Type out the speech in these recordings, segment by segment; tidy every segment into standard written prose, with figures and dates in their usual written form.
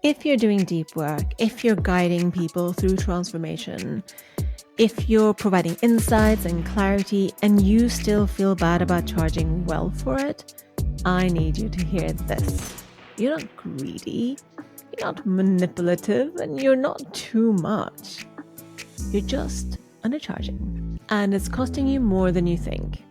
If you're doing deep work, if you're guiding people through transformation, if you're providing insights and clarity and you still feel bad about charging well for it, I need you to hear this. You're not greedy, you're not manipulative, and you're not too much. You're just undercharging. And it's costing you more than you think.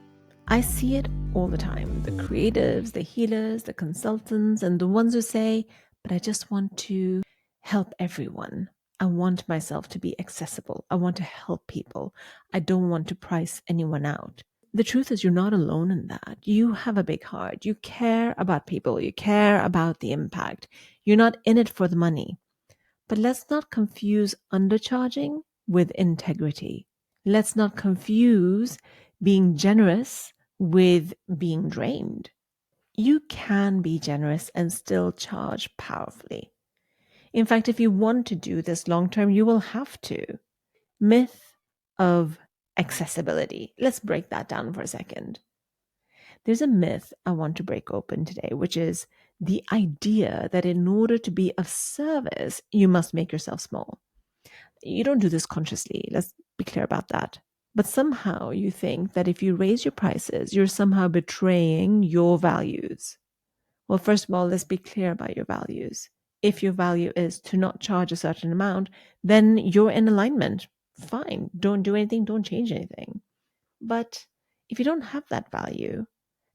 I see it all the time. The creatives, the healers, the consultants, and the ones who say, but I just want to help everyone. I want myself to be accessible. I want to help people. I don't want to price anyone out. The truth is, you're not alone in that. You have a big heart. You care about people. You care about the impact. You're not in it for the money. But let's not confuse undercharging with integrity. Let's not confuse being generous with being drained. You can be generous and still charge powerfully. In fact, if you want to do this long term, you will have to. Myth of accessibility. Let's break that down for a second. There's a myth I want to break open today, which is the idea that in order to be of service, you must make yourself small. You don't do this consciously. Let's be clear about that. But somehow you think that if you raise your prices, you're somehow betraying your values. Well, first of all, let's be clear about your values. If your value is to not charge a certain amount, then you're in alignment. Fine. Don't do anything, don't change anything. But if you don't have that value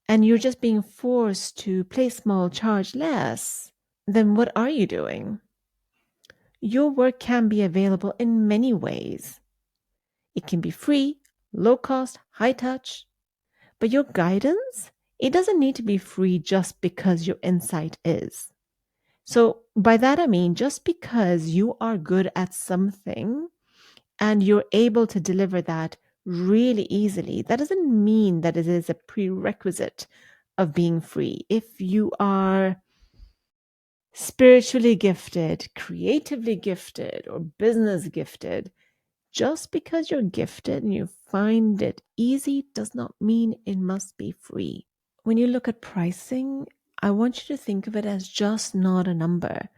and you're just being forced to play small, charge less, then what are you doing? Your work can be available in many ways. It can be free, low cost, high touch. But your guidance, it doesn't need to be free just because your insight is. So, by that I mean, just because you are good at something and you're able to deliver that really easily, that doesn't mean that it is a prerequisite of being free. If you are spiritually gifted, creatively gifted, or business gifted, just because you're gifted and you find it easy does not mean it must be free. When you look at pricing, I want you to think of it as just not a number.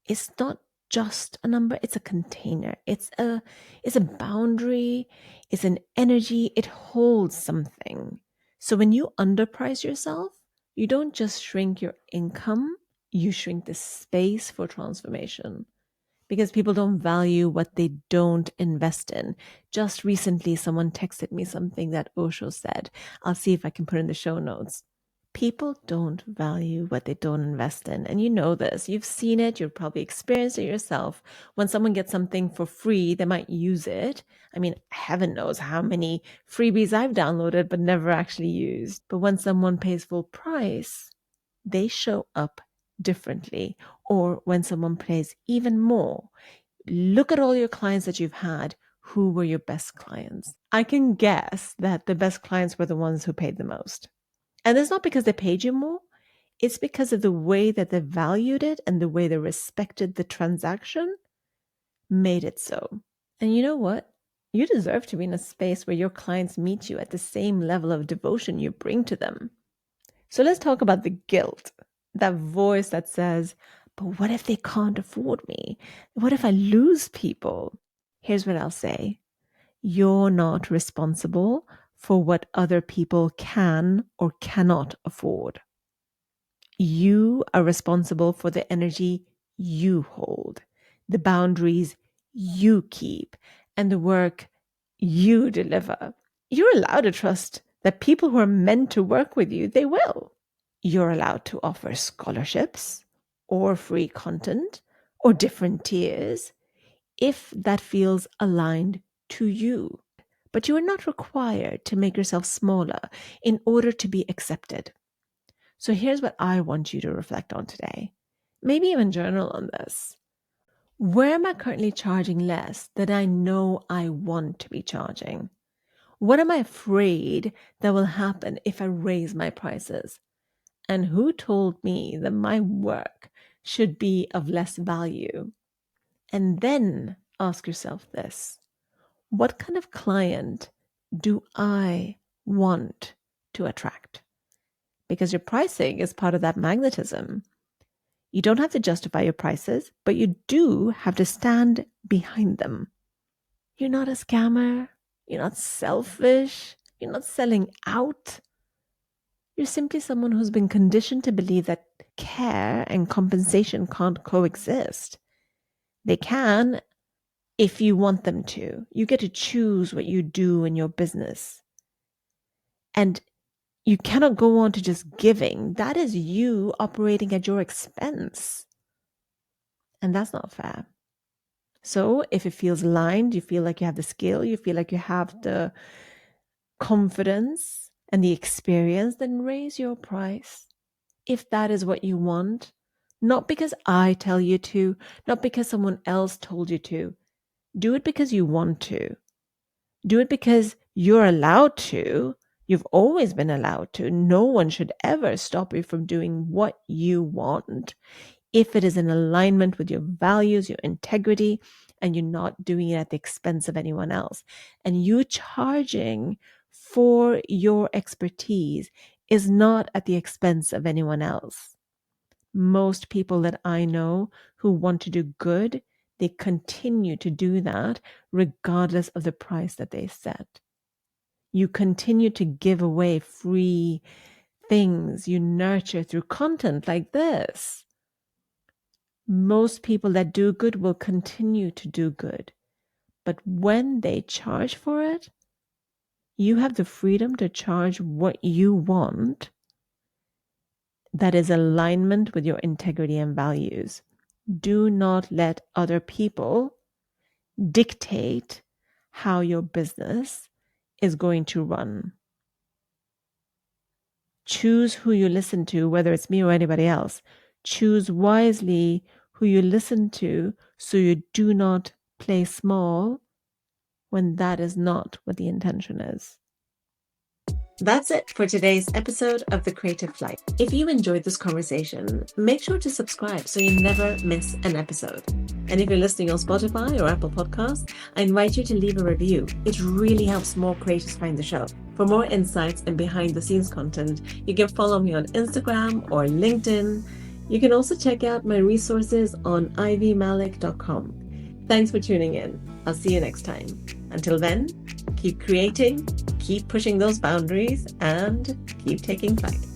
It's not just a number, it's a container. It's a boundary, it's an energy, it holds something. So when you underprice yourself, you don't just shrink your income, you shrink the space for transformation because people don't value what they don't invest in. Just recently, someone texted me something that Osho said. I'll see if I can put in the show notes. People don't value what they don't invest in. And you know this. You've seen it. You've probably experienced it yourself. When someone gets something for free, they might use it. I mean, heaven knows how many freebies I've downloaded but never actually used. But when someone pays full price, they show up differently. Or when someone pays even more, look at all your clients that you've had. Who were your best clients? I can guess that the best clients were the ones who paid the most. And it's not because they paid you more, it's because of the way that they valued it and the way they respected the transaction made it so. And you know what? You deserve to be in a space where your clients meet you at the same level of devotion you bring to them. So let's talk about the guilt, that voice that says, but what if they can't afford me? What if I lose people? Here's what I'll say. You're not responsible for what other people can or cannot afford. You are responsible for the energy you hold, the boundaries you keep, and the work you deliver. You're allowed to trust that people who are meant to work with you, they will. You're allowed to offer scholarships or free content or different tiers if that feels aligned to you. But you are not required to make yourself smaller in order to be accepted. So here's what I want you to reflect on today. Maybe even journal on this. Where am I currently charging less that I know I want to be charging? What am I afraid that will happen if I raise my prices? And who told me that my work should be of less value? And then ask yourself this. What kind of client do I want to attract? Because your pricing is part of that magnetism. You don't have to justify your prices, but you do have to stand behind them. You're not a scammer. You're not selfish. You're not selling out. You're simply someone who's been conditioned to believe that care and compensation can't coexist. They can if you want them to. You get to choose what you do in your business. And you cannot go on to just giving. That is you operating at your expense. And that's not fair. So if it feels aligned, you feel like you have the skill, you feel like you have the confidence and the experience, then raise your price. If that is what you want, not because I tell you to, not because someone else told you to. Do it because you want to. Do it because you're allowed to. You've always been allowed to. No one should ever stop you from doing what you want if it is in alignment with your values, your integrity, and you're not doing it at the expense of anyone else. And you charging for your expertise is not at the expense of anyone else. Most people that I know who want to do good, they continue to do that regardless of the price that they set. You continue to give away free things you nurture through content like this. Most people that do good will continue to do good. But when they charge for it, you have the freedom to charge what you want that is alignment with your integrity and values. Do not let other people dictate how your business is going to run. Choose who you listen to, whether it's me or anybody else. Choose wisely who you listen to so you do not play small when that is not what the intention is. That's it for today's episode of The Creative Flight. If you enjoyed this conversation, make sure to subscribe so you never miss an episode. And if you're listening on Spotify or Apple Podcasts, I invite you to leave a review. It really helps more creators find the show. For more insights and behind the scenes content, you can follow me on Instagram or LinkedIn. You can also check out my resources on ivymalik.com. Thanks for tuning in. I'll see you next time. Until then, keep creating, keep pushing those boundaries, and keep taking flight.